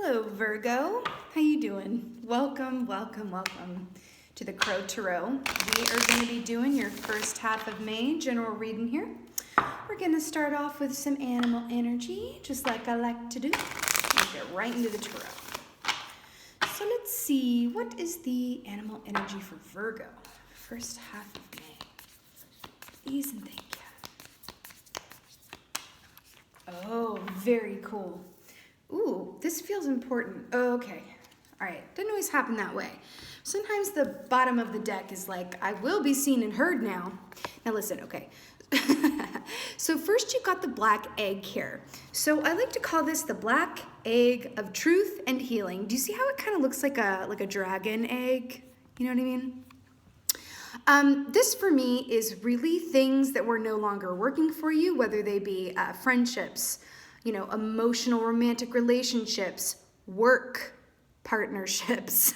Hello, Virgo. How you doing? Welcome to the Crow Tarot. We are going to be doing your first half of May general reading here. We're going to start off with some animal energy, just like I like to do. We'll get right into the tarot. So let's see, what is the animal energy for Virgo? First half of May. Please and thank you. Oh, very cool. Ooh, this feels important. Oh, okay. All right. Doesn't always happen that way. Sometimes the bottom of the deck is like, I will be seen and heard now. Now listen, okay. So first you got the black egg here. So I like to call this the black egg of truth and healing. Do you see how it kind of looks like a dragon egg? You know what I mean? This for me is really things that were no longer working for you, whether they be friendships, emotional romantic relationships, work partnerships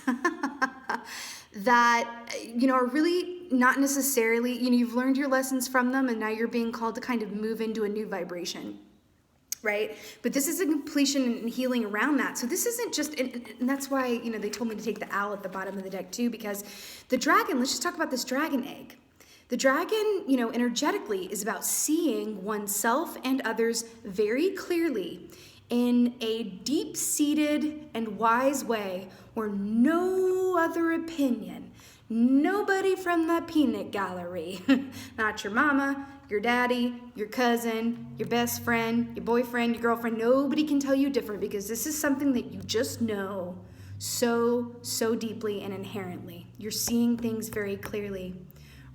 that, are really not necessarily, you've learned your lessons from them and now you're being called to kind of move into a new vibration, right? But this is a completion and healing around that. So this isn't just, and that's why, they told me to take the owl at the bottom of the deck too, because the dragon, let's just talk about this dragon egg. The dragon, energetically is about seeing oneself and others very clearly in a deep-seated and wise way where no other opinion, nobody from the peanut gallery, not your mama, your daddy, your cousin, your best friend, your boyfriend, your girlfriend, nobody can tell you different because this is something that you just know so deeply and inherently. You're seeing things very clearly.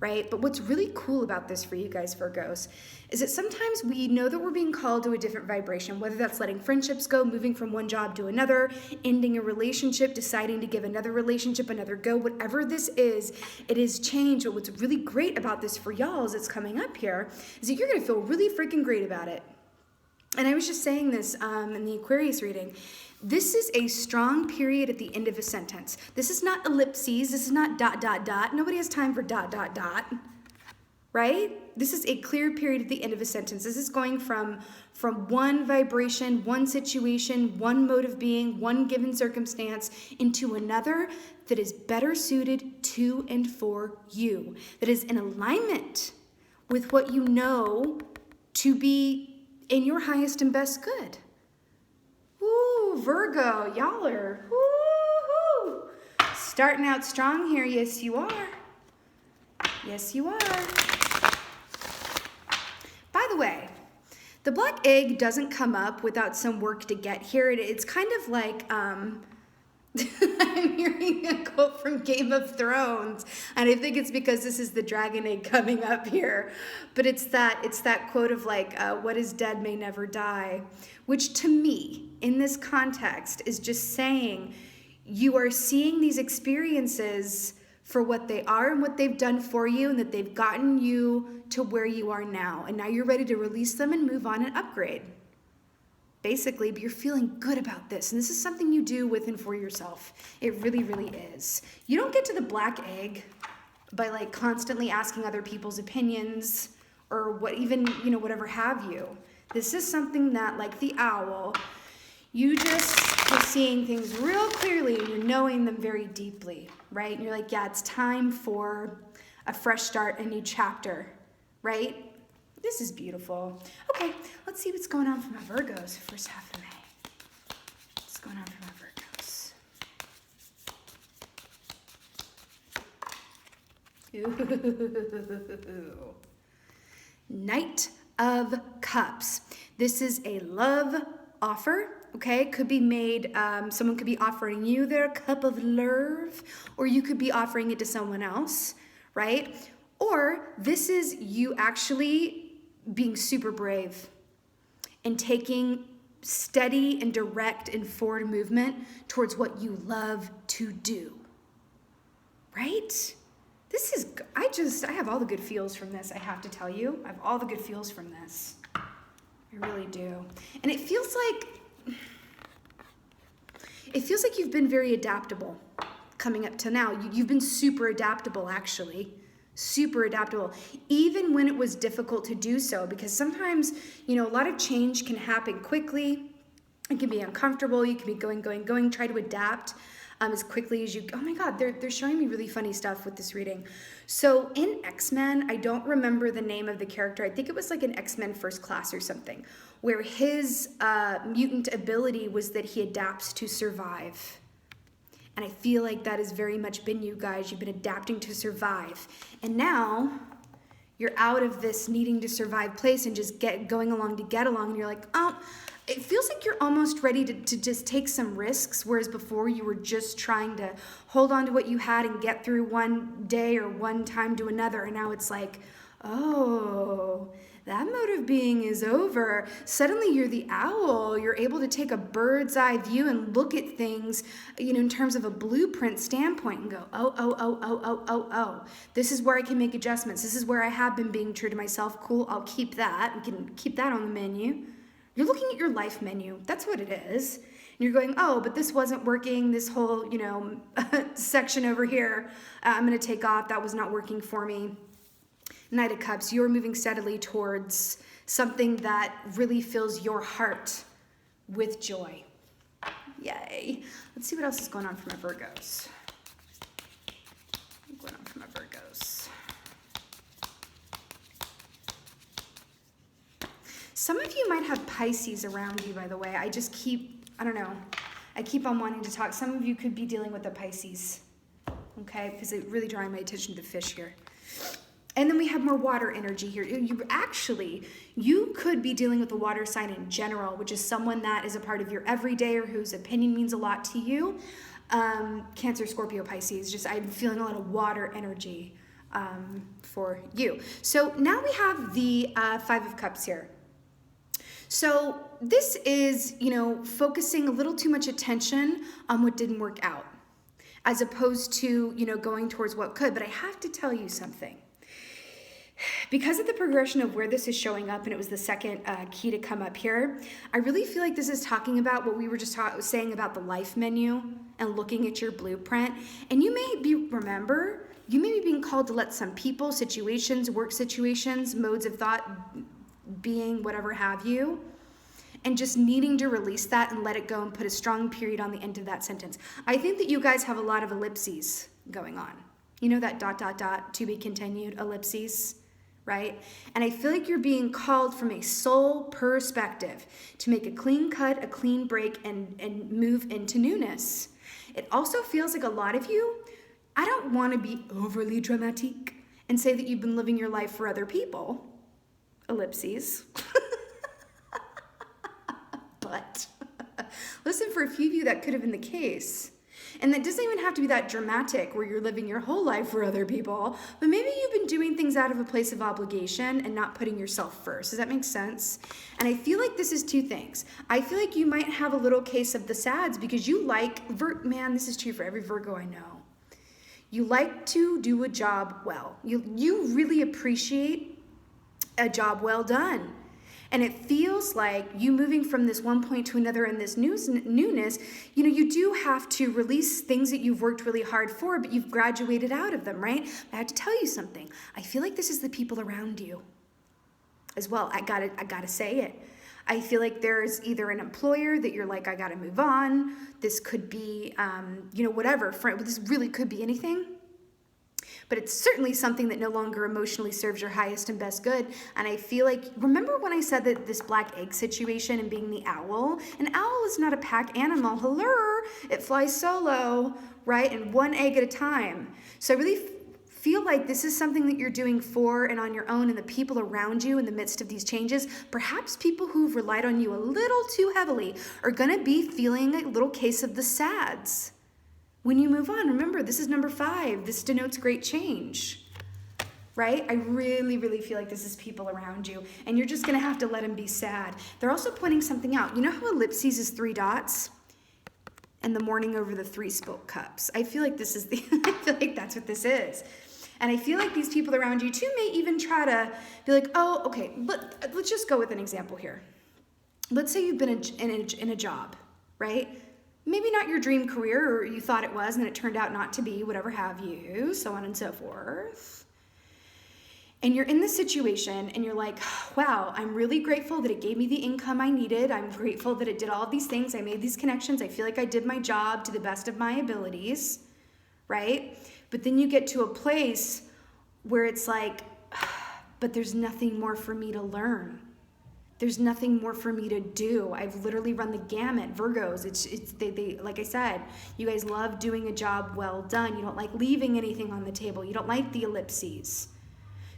Right? But what's really cool about this for you guys, Virgos, is that sometimes we know that we're being called to a different vibration, whether that's letting friendships go, moving from one job to another, ending a relationship, deciding to give another relationship another go, whatever this is, it is change. But what's really great about this for y'all as it's coming up here is that you're going to feel really freaking great about it. And I was just saying this in the Aquarius reading. This is a strong period at the end of a sentence. This is not ellipses. This is not ... Nobody has time for ... Right? This is a clear period at the end of a sentence. This is going from one vibration, one situation, one mode of being, one given circumstance into another that is better suited to and for you. That is in alignment with what you know to be in your highest and best good. Ooh, Virgo, y'all are woo-hoo. Starting out strong here. Yes, you are. Yes, you are. By the way, the black egg doesn't come up without some work to get here. It's kind of like, I'm hearing a quote from Game of Thrones, and I think it's because this is the dragon egg coming up here. But it's that quote of like, what is dead may never die, which to me, in this context, is just saying you are seeing these experiences for what they are and what they've done for you, and that they've gotten you to where you are now. And now you're ready to release them and move on and upgrade. Basically, but you're feeling good about this. And this is something you do with and for yourself. It really, really is. You don't get to the black egg by like constantly asking other people's opinions or what even, whatever have you. This is something that, like the owl, you just are seeing things real clearly and you're knowing them very deeply, right? And you're like, yeah, it's time for a fresh start, a new chapter, right? This is beautiful. Okay, let's see what's going on for my Virgos first half of May. What's going on for my Virgos? Ooh. Knight of Cups. This is a love offer, okay? Could be made, someone could be offering you their cup of love, or you could be offering it to someone else, right? Or this is you actually being super brave and taking steady and direct and forward movement towards what you love to do, right? This is, I have all the good feels from this, I have to tell you. I have all the good feels from this. I really do. And it feels like you've been very adaptable coming up to now. You've been super adaptable, actually. Super adaptable, even when it was difficult to do so, because sometimes, a lot of change can happen quickly It can be uncomfortable. You can be going. Try to adapt as quickly as you. Oh my God, they're showing me really funny stuff with this reading. So in X-Men, I don't remember the name of the character. I think it was like an X-Men First Class or something, where his mutant ability was that he adapts to survive. And I feel like that has very much been you guys. You've been adapting to survive. And now you're out of this needing to survive place and just going along to get along. And you're like, oh, it feels like you're almost ready to just take some risks, whereas before you were just trying to hold on to what you had and get through one day or one time to another. And now it's like, oh, that mode of being is over. Suddenly you're the owl. You're able to take a bird's eye view and look at things, in terms of a blueprint standpoint and go, oh. This is where I can make adjustments. This is where I have been being true to myself. Cool, I'll keep that. We can keep that on the menu. You're looking at your life menu. That's what it is. And you're going, oh, but this wasn't working. This whole, section over here, I'm going to take off. That was not working for me. Knight of Cups, you're moving steadily towards something that really fills your heart with joy. Yay. Let's see what else is going on for my Virgos. Some of you might have Pisces around you, by the way. I keep on wanting to talk. Some of you could be dealing with a Pisces, okay? Because it's really drawing my attention to fish here. And then we have more water energy here. You could be dealing with a water sign in general, which is someone that is a part of your everyday or whose opinion means a lot to you. Cancer, Scorpio, Pisces. I'm feeling a lot of water energy for you. So now we have the Five of Cups here. So this is, focusing a little too much attention on what didn't work out, as opposed to, going towards what could. But I have to tell you something. Because of the progression of where this is showing up, and it was the second key to come up here, I really feel like this is talking about what we were just saying about the life menu and looking at your blueprint. And you may be being called to let some people, situations, work situations, modes of thought, being, whatever have you, and just needing to release that and let it go and put a strong period on the end of that sentence. I think that you guys have a lot of ellipses going on. That ... to be continued ellipses, right? And I feel like you're being called from a soul perspective to make a clean cut, a clean break, and move into newness. It also feels like a lot of you, I don't want to be overly dramatic and say that you've been living your life for other people. Ellipses. But listen, for a few of you, that could have been the case. And that doesn't even have to be that dramatic where you're living your whole life for other people, but maybe you've been doing things out of a place of obligation and not putting yourself first. Does that make sense? And I feel like this is two things. I feel like you might have a little case of the sads because you like, this is true for every Virgo I know. You like to do a job well. You really appreciate a job well done. And it feels like you moving from this one point to another in this newness, you do have to release things that you've worked really hard for, but you've graduated out of them, right? But I have to tell you something. I feel like this is the people around you as well. I gotta say it. I feel like there's either an employer that you're like, I gotta move on. This could be, whatever. This really could be anything. But it's certainly something that no longer emotionally serves your highest and best good. And I feel like, remember when I said that this black egg situation and being the owl? An owl is not a pack animal. Hello, it flies solo, right? And one egg at a time. So I really feel like this is something that you're doing for and on your own, and the people around you in the midst of these changes, perhaps people who've relied on you a little too heavily, are gonna be feeling a little case of the sads. When you move on, remember, this is number 5. This denotes great change, right? I really, really feel like this is people around you, and you're just going to have to let them be sad. They're also pointing something out. You know how ellipses is 3 dots? And the mourning over the 3 spoke cups. I feel like I feel like that's what this is. And I feel like these people around you too may even try to be like, oh, okay, let's just go with an example here. Let's say you've been in a job, right? Maybe not your dream career, or you thought it was and it turned out not to be, whatever have you, so on and so forth. And you're in this situation and you're like, wow, I'm really grateful that it gave me the income I needed. I'm grateful that it did all these things. I made these connections. I feel like I did my job to the best of my abilities, right? But then you get to a place where it's like, but there's nothing more for me to learn. There's nothing more for me to do. I've literally run the gamut. Virgos, they like I said, you guys love doing a job well done. You don't like leaving anything on the table. You don't like the ellipses.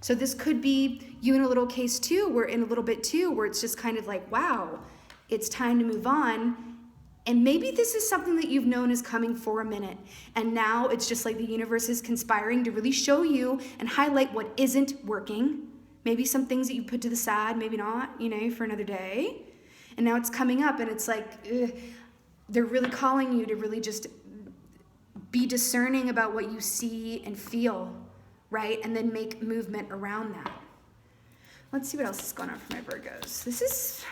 So this could be you in a little case too, where it's just kind of like, wow, it's time to move on. And maybe this is something that you've known is coming for a minute. And now it's just like the universe is conspiring to really show you and highlight what isn't working. Maybe some things that you put to the side, maybe not, for another day. And now it's coming up and it's like, they're really calling you to really just be discerning about what you see and feel, right? And then make movement around that. Let's see what else is going on for my Virgos.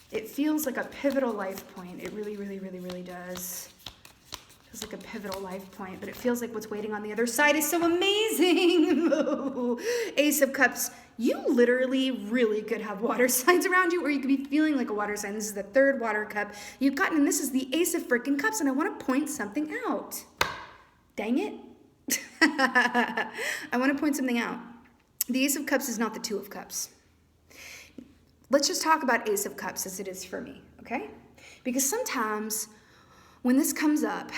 It feels like a pivotal life point. It really, really, really, really does. It feels like a pivotal life point, but it feels like what's waiting on the other side is so amazing. Ace of Cups. You literally really could have water signs around you, or you could be feeling like a water sign. This is the third water cup you've gotten, and this is the Ace of freaking Cups, and I want to point something out. Dang it. I want to point something out. The Ace of Cups is not the Two of Cups. Let's just talk about Ace of Cups as it is for me, okay? Because sometimes when this comes up,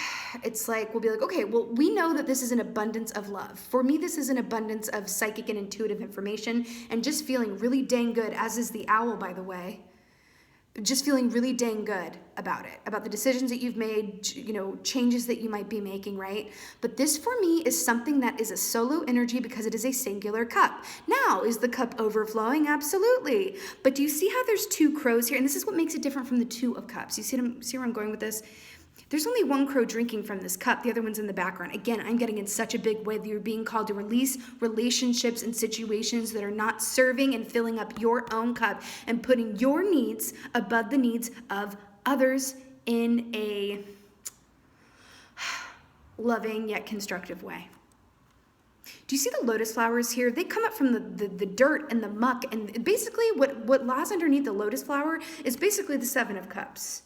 it's like, we'll be like, okay, well, we know that this is an abundance of love. For me, this is an abundance of psychic and intuitive information and just feeling really dang good, as is the owl, by the way. Just feeling really dang good about it, about the decisions that you've made, changes that you might be making, right? But this for me is something that is a solo energy because it is a singular cup. Now, is the cup overflowing? Absolutely. But do you see how there's two crows here? And this is what makes it different from the Two of Cups. You see where I'm going with this? There's only one crow drinking from this cup. The other one's in the background. Again, I'm getting in such a big way that you're being called to release relationships and situations that are not serving and filling up your own cup and putting your needs above the needs of others in a loving yet constructive way. Do you see the lotus flowers here? They come up from the dirt and the muck. And basically what lies underneath the lotus flower is basically the Seven of Cups.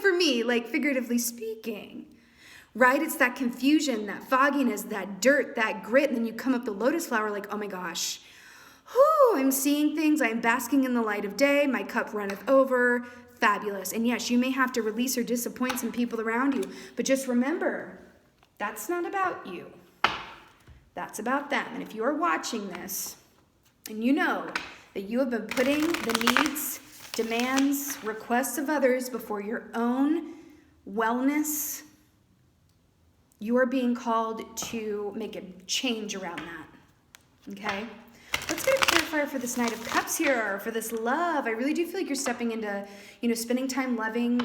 For me, like figuratively speaking, right? It's that confusion, that fogginess, that dirt, that grit, and then you come up the lotus flower like, oh my gosh, I'm seeing things, I'm basking in the light of day, my cup runneth over, fabulous. And yes, you may have to release or disappoint some people around you, but just remember, that's not about you. That's about them. And if you are watching this, and you know that you have been putting the needs, demands, requests of others before your own wellness, you are being called to make a change around that, okay? Let's get a clarifier for this Knight of Cups here, for this love. I really do feel like you're stepping into, spending time loving,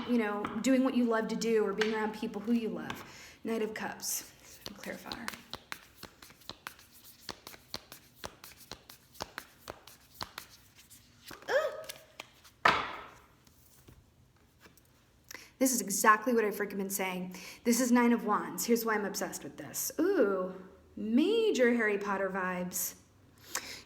doing what you love to do or being around people who you love. Knight of Cups, clarifier. This is exactly what I've freaking been saying. This is Nine of Wands. Here's why I'm obsessed with this. Ooh, major Harry Potter vibes.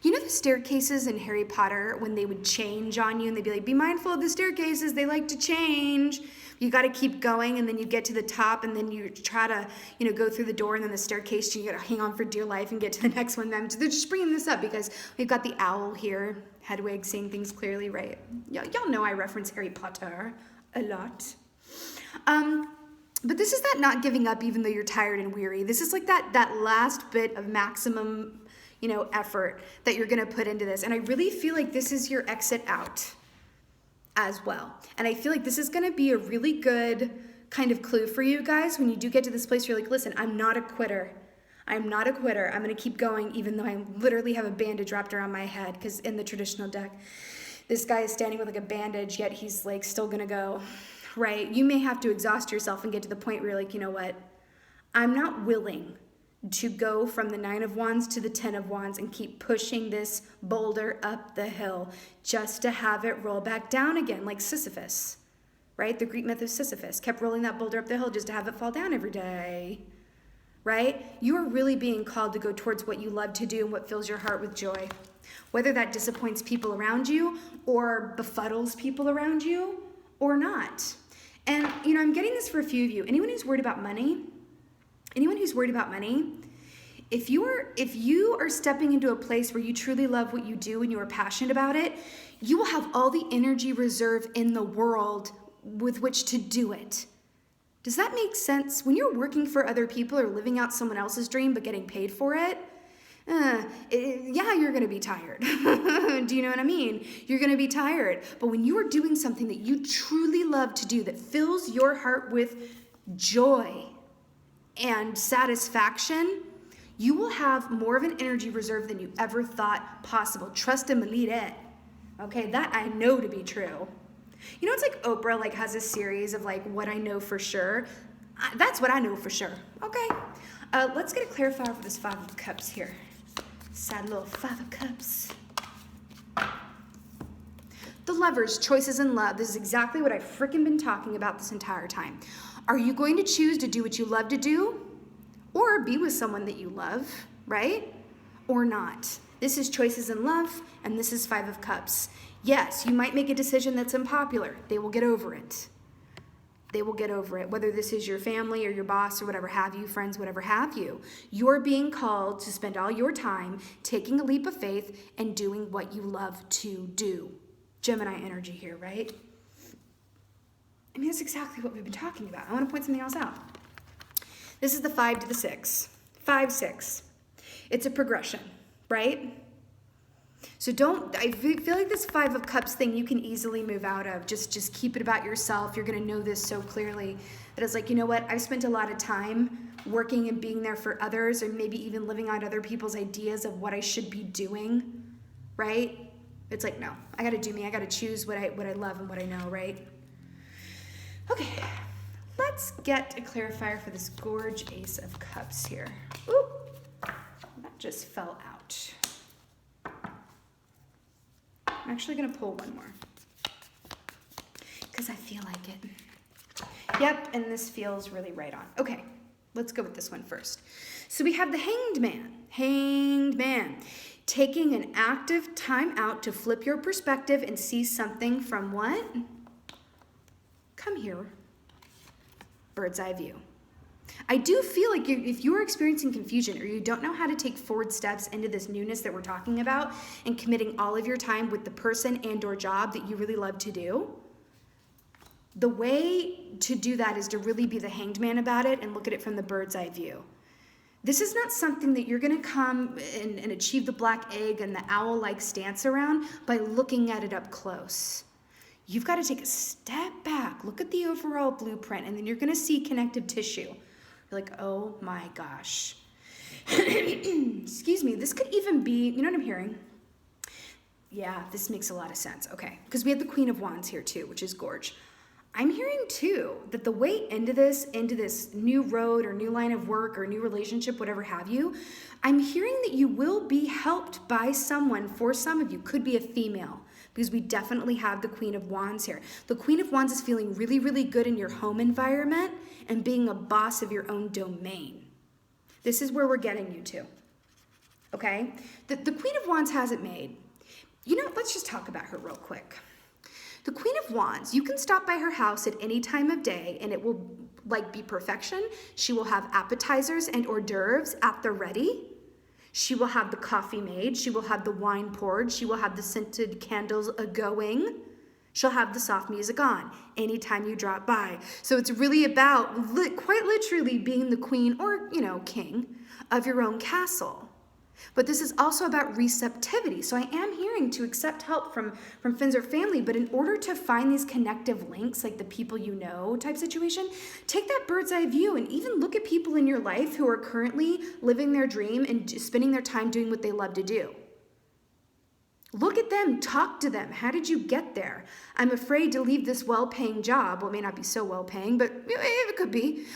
You know the staircases in Harry Potter when they would change on you and they'd be like, be mindful of the staircases, they like to change. You got to keep going and then you get to the top and then you try to, go through the door and then the staircase, you got to hang on for dear life and get to the next one. They're just bringing this up because we've got the owl here, Hedwig, seeing things clearly, right? Y'all know I reference Harry Potter a lot. But this is that not giving up even though you're tired and weary. This is like that last bit of maximum, effort that you're going to put into this. And I really feel like this is your exit out as well. And I feel like this is going to be a really good kind of clue for you guys when you do get to this place where you're like, listen, I'm not a quitter. I'm not a quitter. I'm going to keep going even though I literally have a bandage wrapped around my head because in the traditional deck, this guy is standing with like a bandage, yet he's like still going to go. Right? You may have to exhaust yourself and get to the point where you're like, you know what? I'm not willing to go from the Nine of Wands to the Ten of Wands and keep pushing this boulder up the hill just to have it roll back down again, like Sisyphus, right? The Greek myth of Sisyphus kept rolling that boulder up the hill just to have it fall down every day, right? You are really being called to go towards what you love to do and what fills your heart with joy. Whether that disappoints people around you or befuddles people around you or not. And, I'm getting this for a few of you. Anyone who's worried about money, if you are stepping into a place where you truly love what you do and you are passionate about it, you will have all the energy reserve in the world with which to do it. Does that make sense? When you're working for other people or living out someone else's dream but getting paid for it, yeah, you're going to be tired. Do you know what I mean? You're going to be tired. But when you are doing something that you truly love to do, that fills your heart with joy and satisfaction, you will have more of an energy reserve than you ever thought possible. Trust and believe it. Okay, that I know to be true. It's like Oprah has a series of what I know for sure. That's what I know for sure. Okay, let's get a clarifier for this 5 of Cups here. Sad little 5 of Cups. The Lovers, choices in love. This is exactly what I've freaking been talking about this entire time. Are you going to choose to do what you love to do or be with someone that you love, right? Or not? This is choices in love, and this is 5 of Cups. Yes, you might make a decision that's unpopular. They will get over it. They will get over it, whether this is your family or your boss or whatever have you, friends, whatever have you. You're being called to spend all your time taking a leap of faith and doing what you love to do. Gemini energy here, right? That's exactly what we've been talking about. I want to point something else out. This is the 5 to the 6. 5, 6. It's a progression, right? So I feel like this 5 of Cups thing you can easily move out of. Just keep it about yourself. You're going to know this so clearly that it's you know what? I've spent a lot of time working and being there for others, or maybe even living out other people's ideas of what I should be doing, right? It's no, I got to do me. I got to choose what I love and what I know, right? Okay, let's get a clarifier for this gorge Ace of Cups here. Ooh, that just fell out. I'm actually going to pull one more because I feel like it. Yep, and this feels really right on. Okay, let's go with this one first. So we have the Hanged Man. Hanged Man. Taking an active time out to flip your perspective and see something from what? Come here. Bird's eye view. I do feel like if you're experiencing confusion or you don't know how to take forward steps into this newness that we're talking about and committing all of your time with the person and or job that you really love to do, the way to do that is to really be the Hanged Man about it and look at it from the bird's eye view. This is not something that you're going to come and achieve the black egg and the owl-like stance around by looking at it up close. You've got to take a step back, look at the overall blueprint, and then you're going to see connective tissue. You're oh my gosh. Excuse me, this could even be, you know what I'm hearing? Yeah, this makes a lot of sense. Okay, because we have the Queen of Wands here too, which is gorge. I'm hearing too that the way into this new road or new line of work or new relationship, whatever have you, I'm hearing that you will be helped by someone. For some of you, could be a female, because we definitely have the Queen of Wands here. The Queen of Wands is feeling really, really good in your home environment and being a boss of your own domain. This is where we're getting you to, okay? The Queen of Wands has it made. Let's just talk about her real quick. The Queen of Wands, you can stop by her house at any time of day and it will be perfection. She will have appetizers and hors d'oeuvres at the ready. She will have the coffee made. She will have the wine poured. She will have the scented candles a-going. She'll have the soft music on anytime you drop by. So it's really about quite literally being the queen or, king of your own castle. But this is also about receptivity. So I am hearing to accept help from friends or family, but in order to find these connective links, like the people you know type situation, take that bird's eye view and even look at people in your life who are currently living their dream and spending their time doing what they love to do. Look at them, talk to them. How did you get there? I'm afraid to leave this well-paying job. Well, it may not be so well-paying, but it could be.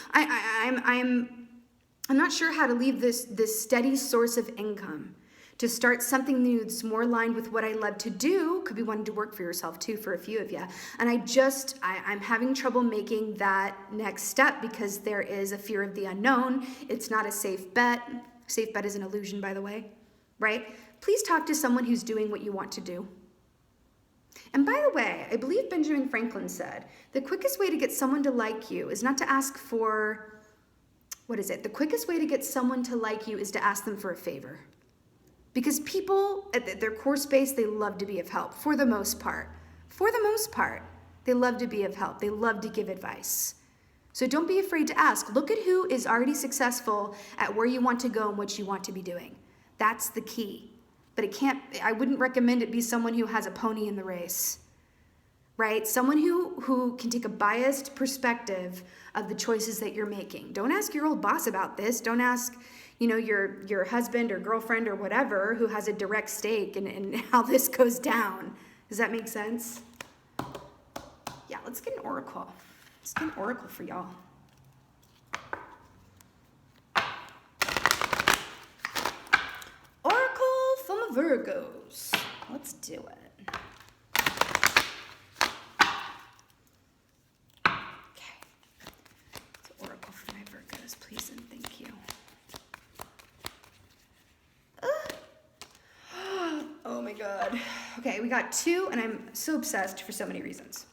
I'm not sure how to leave this steady source of income to start something new that's more aligned with what I love to do. Could be wanting to work for yourself too, for a few of you. And I'm having trouble making that next step because there is a fear of the unknown. It's not a safe bet. Safe bet is an illusion, by the way, right? Please talk to someone who's doing what you want to do. And by the way, I believe Benjamin Franklin said, the quickest way to get someone to like you is not to ask for, the quickest way to get someone to like you is to ask them for a favor. Because people, at their core space, they love to be of help, for the most part. For the most part, they love to be of help. They love to give advice. So don't be afraid to ask. Look at who is already successful at where you want to go and what you want to be doing. That's the key. But I wouldn't recommend it be someone who has a pony in the race, right? Someone who can take a biased perspective of the choices that you're making. Don't ask your old boss about this. Don't ask your husband or girlfriend or whatever who has a direct stake in how this goes down. Does that make sense? Yeah, let's get an oracle. Let's get an oracle for y'all. Oracle from the Virgos. Let's do it. Okay. It's an oracle for my Virgos, please and thank you. Oh my God. Okay, we got 2, and I'm so obsessed for so many reasons.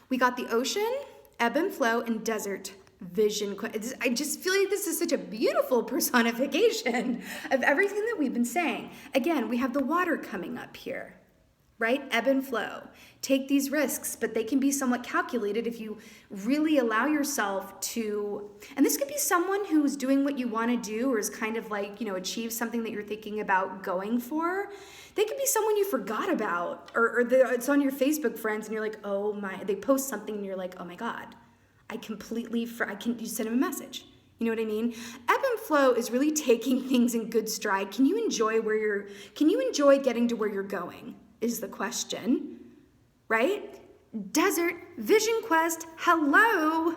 We got the ocean, ebb and flow, and desert vision. I just feel like this is such a beautiful personification of everything that we've been saying. Again, we have the water coming up here, right? Ebb and flow. Take these risks, but they can be somewhat calculated if you really allow yourself to, and this could be someone who's doing what you want to do or is kind of like, achieve something that you're thinking about going for. They could be someone you forgot about, or it's on your Facebook friends and you're like, oh my, they post something and you're like, oh my God, you send them a message. You know what I mean? Ebb and flow is really taking things in good stride. Can you enjoy getting to where you're going is the question, right? Desert, vision quest, hello.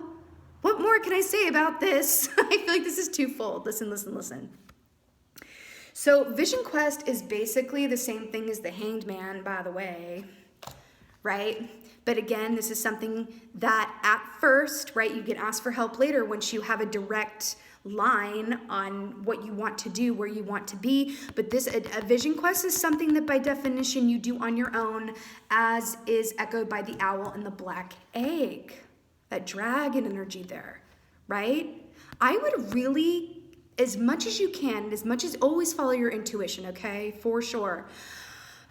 What more can I say about this? I feel like this is twofold. Listen. So vision quest is basically the same thing as the Hanged Man, by the way, right? But again, this is something that at first, right, you can ask for help later once you have a direct line on what you want to do, where you want to be. But a vision quest is something that by definition you do on your own, as is echoed by the owl and the black egg, that dragon energy there, right? I would really, as much as you can, as much as always follow your intuition, okay, for sure.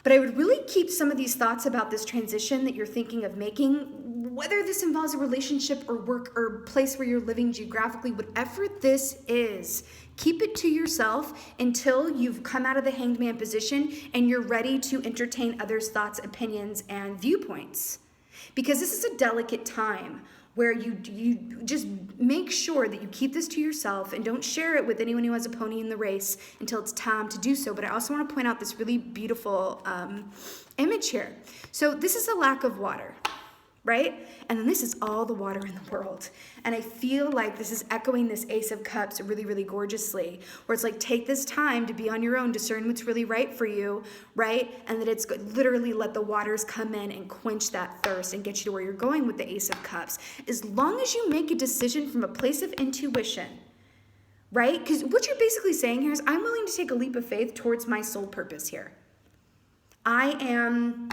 But I would really keep some of these thoughts about this transition that you're thinking of making, whether this involves a relationship or work or place where you're living geographically, whatever this is, keep it to yourself until you've come out of the Hanged Man position and you're ready to entertain others' thoughts, opinions, and viewpoints. Because this is a delicate time where you just make sure that you keep this to yourself and don't share it with anyone who has a pony in the race until it's time to do so. But I also want to point out this really beautiful image here. So this is a lack of water, right? And then this is all the water in the world. And I feel like this is echoing this Ace of Cups really, really gorgeously, where it's like, take this time to be on your own, discern what's really right for you, right? And that it's literally let the waters come in and quench that thirst and get you to where you're going with the Ace of Cups. As long as you make a decision from a place of intuition, right? Because what you're basically saying here is, I'm willing to take a leap of faith towards my soul purpose here. I am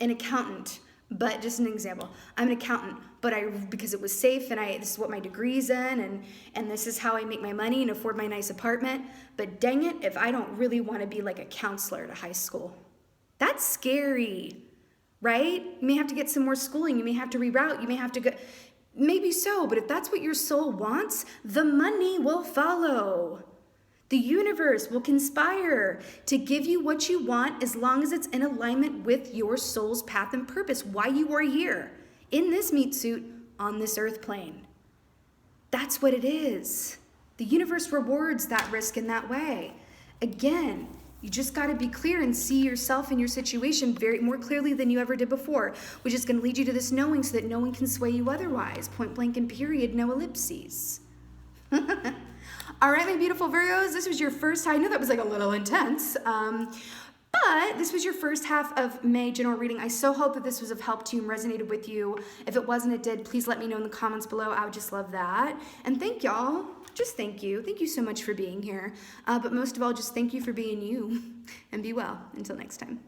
an accountant. But just an example, I'm an accountant, but because it was safe and this is what my degree's in and this is how I make my money and afford my nice apartment. But dang it, if I don't really want to be like a counselor at a high school, that's scary, right? You may have to get some more schooling. You may have to reroute. You may have to go, maybe so, but if that's what your soul wants, the money will follow. The universe will conspire to give you what you want as long as it's in alignment with your soul's path and purpose, why you are here in this meat suit on this earth plane. That's what it is. The universe rewards that risk in that way. Again, you just got to be clear and see yourself and your situation more clearly than you ever did before, which is going to lead you to this knowing so that no one can sway you otherwise. Point blank and period, no ellipses. All right, my beautiful Virgos, this was your first, I know that was like a little intense, but this was your first half of May general reading. I so hope that this was of help to you and resonated with you. If it wasn't, it did, please let me know in the comments below. I would just love that. And thank y'all. Just thank you. Thank you so much for being here. But most of all, just thank you for being you. And be well. Until next time.